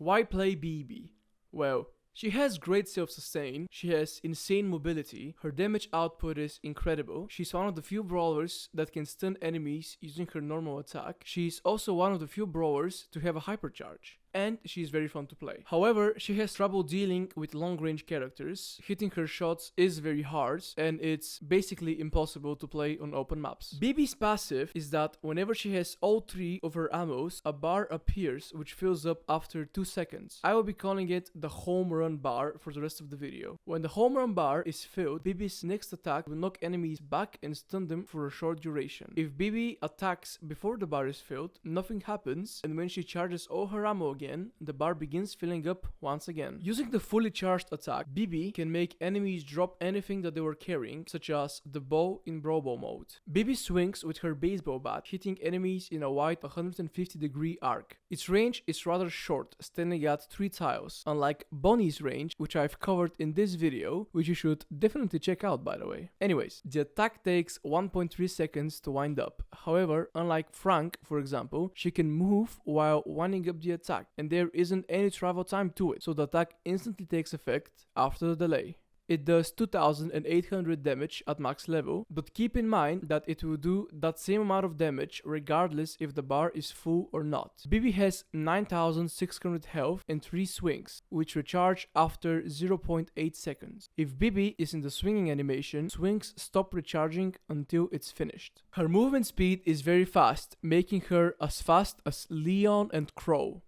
Why play Bibi? Well, she has great self-sustain, she has insane mobility, her damage output is incredible, she's one of the few brawlers that can stun enemies using her normal attack, she's also one of the few brawlers to have a hypercharge, and she's very fun to play. However, she has trouble dealing with long-range characters, hitting her shots is very hard, and it's basically impossible to play on open maps. Bibi's passive is that whenever she has all 3 of her ammos, a bar appears which fills up after 2 seconds. I will be calling it the home run bar for the rest of the video. When the home run bar is filled, Bibi's next attack will knock enemies back and stun them for a short duration. If Bibi attacks before the bar is filled, nothing happens, and when she charges all her ammo again, the bar begins filling up once again. Using the fully charged attack, Bibi can make enemies drop anything that they were carrying, such as the bow in Brawl mode. Bibi swings with her baseball bat, hitting enemies in a wide 150-degree arc. Its range is rather short, standing at 3 tiles, unlike Bonnie's range, which I've covered in this video, which you should definitely check out, by the way. Anyways, the attack takes 1.3 seconds to wind up. However, unlike Frank, for example, she can move while winding up the attack, and there isn't any travel time to it, so the attack instantly takes effect after the delay. It does 2800 damage at max level, but keep in mind that it will do that same amount of damage regardless if the bar is full or not. Bibi has 9600 health and 3 swings, which recharge after 0.8 seconds. If Bibi is in the swinging animation, swings stop recharging until it's finished. Her movement speed is very fast, making her as fast as Leon and Crow.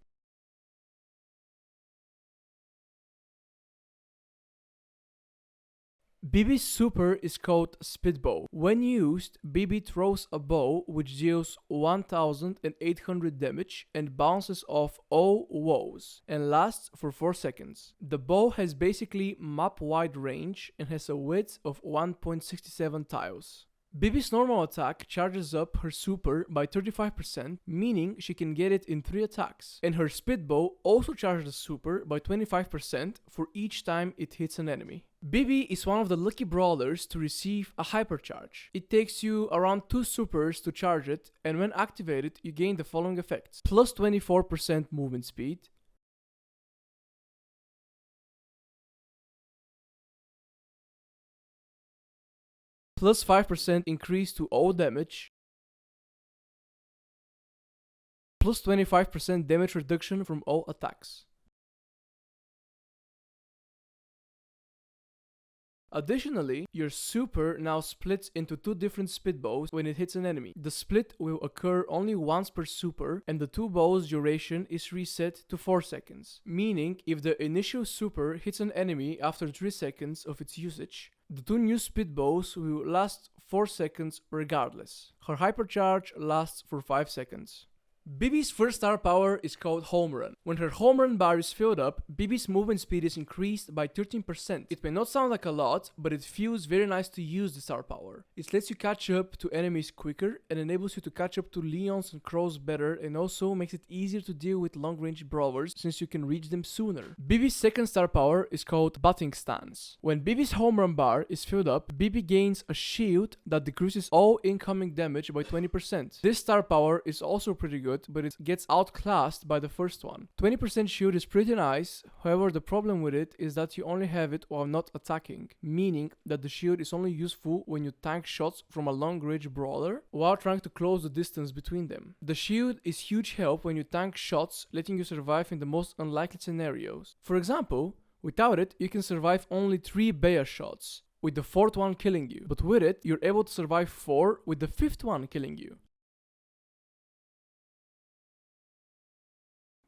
Bibi's super is called Spitbow. When used, Bibi throws a bow which deals 1800 damage and bounces off all walls and lasts for 4 seconds. The bow has basically map-wide range and has a width of 1.67 tiles. Bibi's normal attack charges up her super by 35%, meaning she can get it in 3 attacks. And her Spitbow also charges the super by 25% for each time it hits an enemy. Bibi is one of the lucky brawlers to receive a hypercharge. It takes you around 2 supers to charge it, and when activated you gain the following effects: plus 24% movement speed, plus 5% increase to all damage, plus 25% damage reduction from all attacks. Additionally, your super now splits into 2 different spitbows when it hits an enemy. The split will occur only once per super, and the 2 bows duration is reset to 4 seconds. Meaning, if the initial super hits an enemy after 3 seconds of its usage, the 2 new spitbows will last 4 seconds regardless. Her hypercharge lasts for 5 seconds. Bibi's first star power is called Home Run. When her Home Run bar is filled up, Bibi's movement speed is increased by 13%. It may not sound like a lot, but it feels very nice to use the star power. It lets you catch up to enemies quicker and enables you to catch up to Leons and Crows better, and also makes it easier to deal with long-range brawlers since you can reach them sooner. Bibi's second star power is called Batting Stance. When Bibi's Home Run bar is filled up, Bibi gains a shield that decreases all incoming damage by 20%. This star power is also pretty good, but it gets outclassed by the first one. 20% shield is pretty nice, however the problem with it is that you only have it while not attacking, meaning that the shield is only useful when you tank shots from a long-range brawler while trying to close the distance between them. The shield is huge help when you tank shots, letting you survive in the most unlikely scenarios. For example, without it you can survive only 3 Bea shots, with the 4th one killing you, but with it you're able to survive 4 with the 5th one killing you.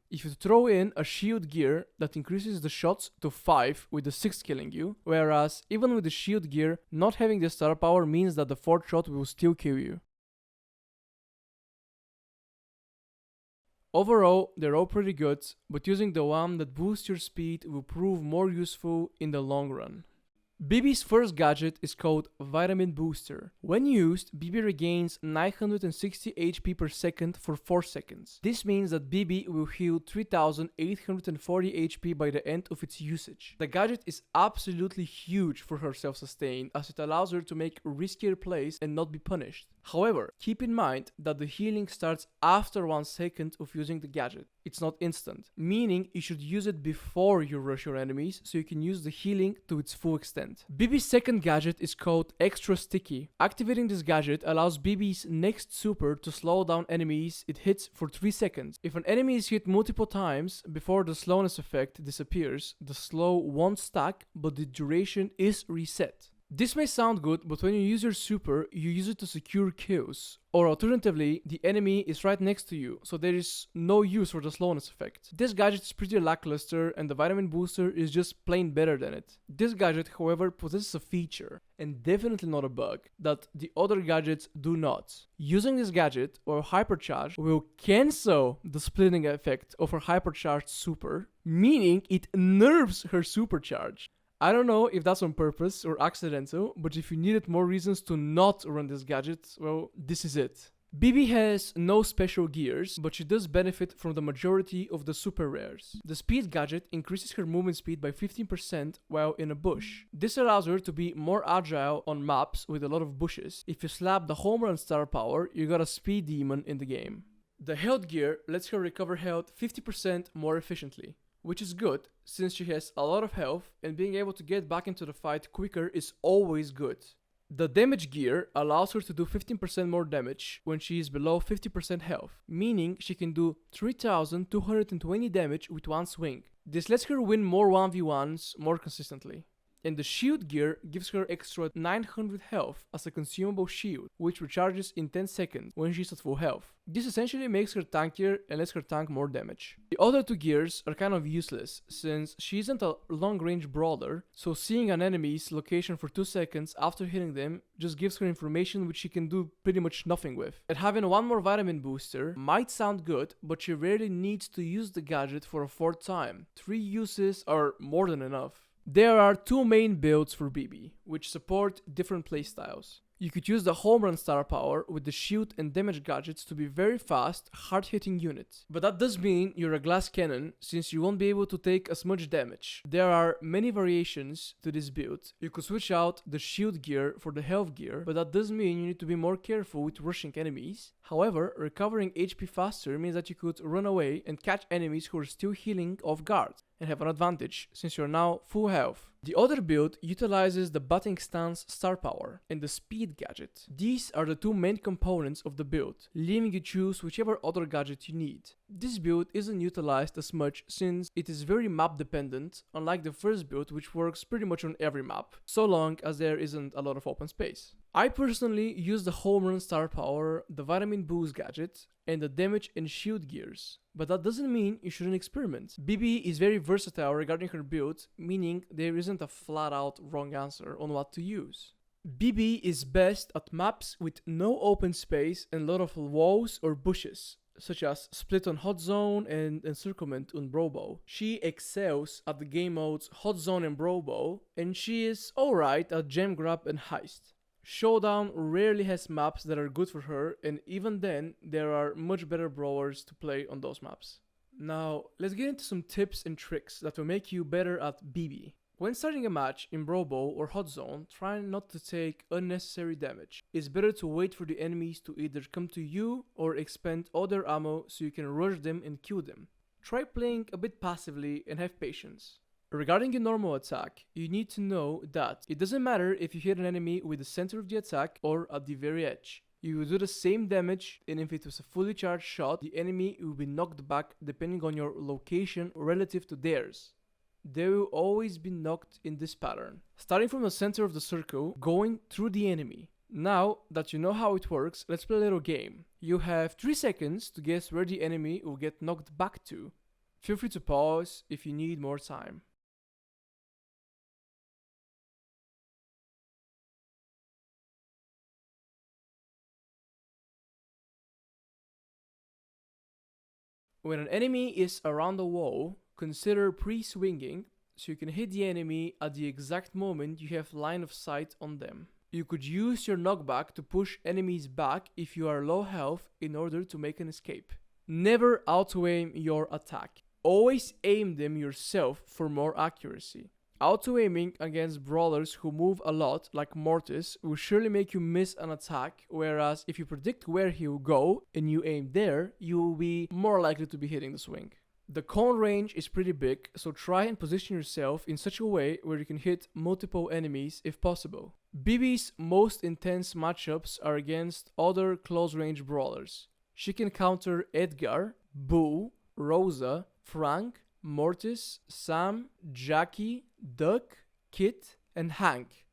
If you throw in a shield gear that increases the shots to 5 with the 6th killing you, whereas even with the shield gear, not having the star power means that the 4th shot will still kill you. Overall, they're all pretty good, but using the one that boosts your speed will prove more useful in the long run. Bibi's first gadget is called Vitamin Booster. When used, Bibi regains 960 HP per second for 4 seconds. This means that Bibi will heal 3840 HP by the end of its usage. The gadget is absolutely huge for her self-sustain, as it allows her to make riskier plays and not be punished. However, keep in mind that the healing starts after 1 second of using the gadget. It's not instant, meaning you should use it before you rush your enemies so you can use the healing to its full extent. Bibi's second gadget is called Extra Sticky. Activating this gadget allows Bibi's next super to slow down enemies it hits for 3 seconds. If an enemy is hit multiple times before the slowness effect disappears, the slow won't stack, but the duration is reset. This may sound good, but when you use your super, you use it to secure kills. Or alternatively, the enemy is right next to you, so there is no use for the slowness effect. This gadget is pretty lackluster and the vitamin booster is just plain better than it. This gadget, however, possesses a feature, and definitely not a bug, that the other gadgets do not. Using this gadget, or hypercharge, will cancel the splitting effect of her hypercharged super, meaning it nerfs her supercharge. I don't know if that's on purpose or accidental, but if you needed more reasons to not run this gadget, well, this is it. Bibi has no special gears, but she does benefit from the majority of the super rares. The speed gadget increases her movement speed by 15% while in a bush. This allows her to be more agile on maps with a lot of bushes. If you slap the home run star power, you got a speed demon in the game. The health gear lets her recover health 50% more efficiently, which is good since she has a lot of health and being able to get back into the fight quicker is always good. The damage gear allows her to do 15% more damage when she is below 50% health, meaning she can do 3220 damage with one swing. This lets her win more 1v1s more consistently. And the shield gear gives her extra 900 health as a consumable shield, which recharges in 10 seconds when she's at full health. This essentially makes her tankier and lets her tank more damage. The other two gears are kind of useless, since she isn't a long-range brawler, so seeing an enemy's location for 2 seconds after hitting them just gives her information which she can do pretty much nothing with. And having one more vitamin booster might sound good, but she rarely needs to use the gadget for a 4th time. 3 uses are more than enough. There are 2 main builds for Bibi, which support different playstyles. You could use the home run star power with the shield and damage gadgets to be very fast, hard-hitting units. But that does mean you're a glass cannon, since you won't be able to take as much damage. There are many variations to this build. You could switch out the shield gear for the health gear, but that does mean you need to be more careful with rushing enemies. However, recovering HP faster means that you could run away and catch enemies who are still healing off guard and have an advantage, since you're now full health. The other build utilizes the batting stance star power and the speed gadget. These are the 2 main components of the build, leaving you choose whichever other gadget you need. This build isn't utilized as much since it is very map dependent, unlike the first build which works pretty much on every map, so long as there isn't a lot of open space. I personally use the home run star power, the vitamin boost gadget, and the damage and shield gears. But that doesn't mean you shouldn't experiment. Bibi is very versatile regarding her build, meaning there isn't a flat out wrong answer on what to use. Bibi is best at maps with no open space and a lot of walls or bushes, such as Split on Hot Zone and Encirclement on Brobo. She excels at the game modes Hot Zone and Brobo, and she is alright at Gem Grab and Heist. Showdown rarely has maps that are good for her, and even then, there are much better brawlers to play on those maps. Now, let's get into some tips and tricks that will make you better at Bibi. When starting a match in Brobo or Hot Zone, try not to take unnecessary damage. It's better to wait for the enemies to either come to you or expend all their ammo so you can rush them and kill them. Try playing a bit passively and have patience. Regarding a normal attack, you need to know that it doesn't matter if you hit an enemy with the center of the attack or at the very edge. You will do the same damage, and if it was a fully charged shot, the enemy will be knocked back depending on your location relative to theirs. They will always be knocked in this pattern, starting from the center of the circle, going through the enemy. Now that you know how it works, let's play a little game. You have 3 seconds to guess where the enemy will get knocked back to. Feel free to pause if you need more time. When an enemy is around the wall, consider pre-swinging so you can hit the enemy at the exact moment you have line of sight on them. You could use your knockback to push enemies back if you are low health in order to make an escape. Never auto-aim your attack. Always aim them yourself for more accuracy. Auto-aiming against brawlers who move a lot, like Mortis, will surely make you miss an attack, whereas if you predict where he will go and you aim there, you will be more likely to be hitting the swing. The cone range is pretty big, so try and position yourself in such a way where you can hit multiple enemies if possible. Bibi's most intense matchups are against other close-range brawlers. She can counter Edgar, Boo, Rosa, Frank, Mortis, Sam, Jackie, Duck, Kit, and Hank.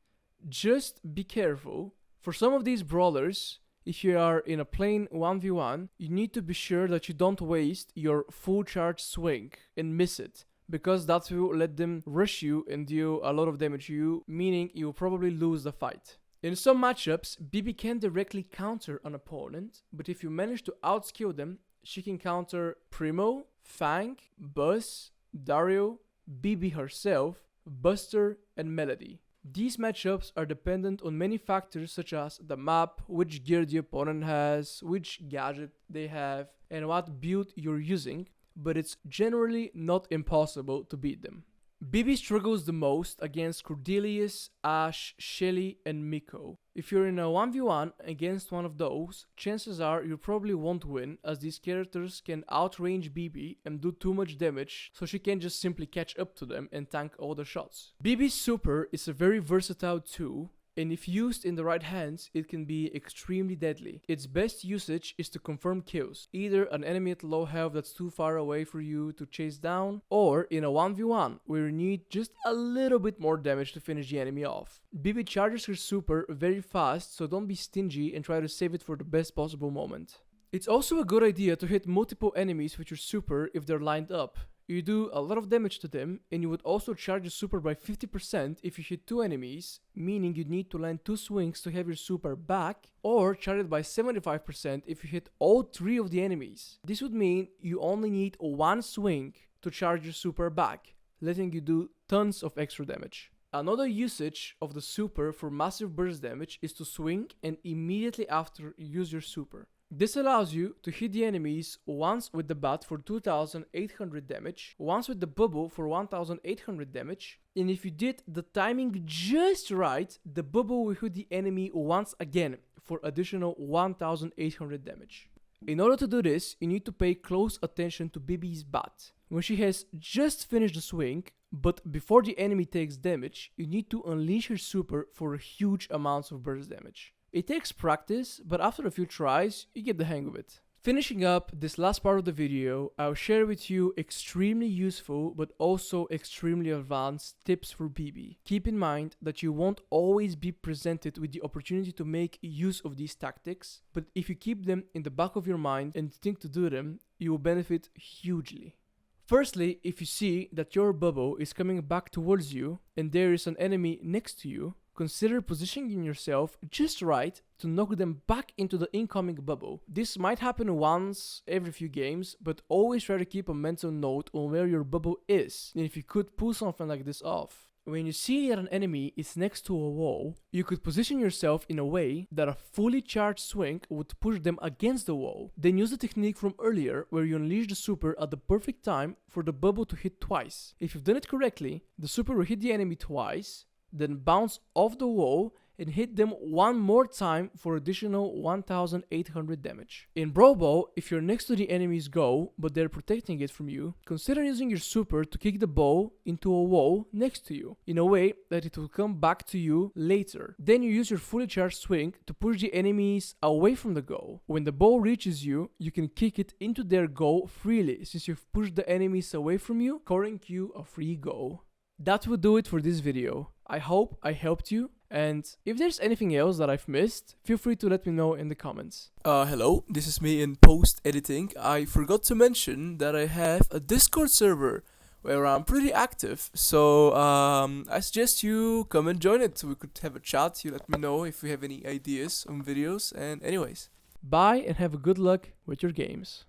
Just be careful. For some of these brawlers, if you are in a plain 1v1, you need to be sure that you don't waste your full charge swing and miss it, because that will let them rush you and deal a lot of damage to you, meaning you will probably lose the fight. In some matchups, Bibi can directly counter an opponent, but if you manage to outskill them, she can counter Primo, Fang, Buzz, Dario, Bibi herself, Buster, and Melody. These matchups are dependent on many factors such as the map, which gear the opponent has, which gadget they have, and what build you're using, but it's generally not impossible to beat them. Bibi struggles the most against Cordelius, Ash, Shelly, and Miko. If you're in a 1v1 against one of those, chances are you probably won't win, as these characters can outrange Bibi and do too much damage, so she can just simply catch up to them and tank all the shots. Bibi's super is a very versatile tool, and if used in the right hands, it can be extremely deadly. Its best usage is to confirm kills, either an enemy at low health that's too far away for you to chase down, or in a 1v1 where you need just a little bit more damage to finish the enemy off. Bibi charges her super very fast, so don't be stingy and try to save it for the best possible moment. It's also a good idea to hit multiple enemies with your super if they're lined up. You do a lot of damage to them, and you would also charge your super by 50% if you hit 2 enemies, meaning you need to land 2 swings to have your super back, or charge it by 75% if you hit all 3 of the enemies. This would mean you only need 1 swing to charge your super back, letting you do tons of extra damage. Another usage of the super for massive burst damage is to swing and immediately after use your super. This allows you to hit the enemies once with the bat for 2800 damage, once with the bubble for 1800 damage, and if you did the timing just right, the bubble will hit the enemy once again for additional 1800 damage. In order to do this, you need to pay close attention to Bibi's bat. When she has just finished the swing, but before the enemy takes damage, you need to unleash her super for huge amounts of burst damage. It takes practice, but after a few tries, you get the hang of it. Finishing up this last part of the video, I'll share with you extremely useful but also extremely advanced tips for Bibi. Keep in mind that you won't always be presented with the opportunity to make use of these tactics, but if you keep them in the back of your mind and think to do them, you will benefit hugely. Firstly, if you see that your bubble is coming back towards you and there is an enemy next to you, consider positioning yourself just right to knock them back into the incoming bubble. This might happen once every few games, but always try to keep a mental note on where your bubble is, and if you could pull something like this off. When you see that an enemy is next to a wall, you could position yourself in a way that a fully charged swing would push them against the wall. Then use the technique from earlier where you unleash the super at the perfect time for the bubble to hit twice. If you've done it correctly, the super will hit the enemy twice, then bounce off the wall and hit them one more time for additional 1800 damage. In Brawl Ball, if you're next to the enemy's goal but they're protecting it from you, consider using your super to kick the ball into a wall next to you, in a way that it will come back to you later. Then you use your fully charged swing to push the enemies away from the goal. When the ball reaches you, you can kick it into their goal freely, since you've pushed the enemies away from you, scoring you a free goal. That would do it for this video. I hope I helped you, and if there's anything else that I've missed, feel free to let me know in the comments. Hello, this is me in post-editing. I forgot to mention that I have a Discord server where I'm pretty active, so I suggest you come and join it. We could have a chat, you let me know if you have any ideas on videos, and anyways. Bye and have a good luck with your games.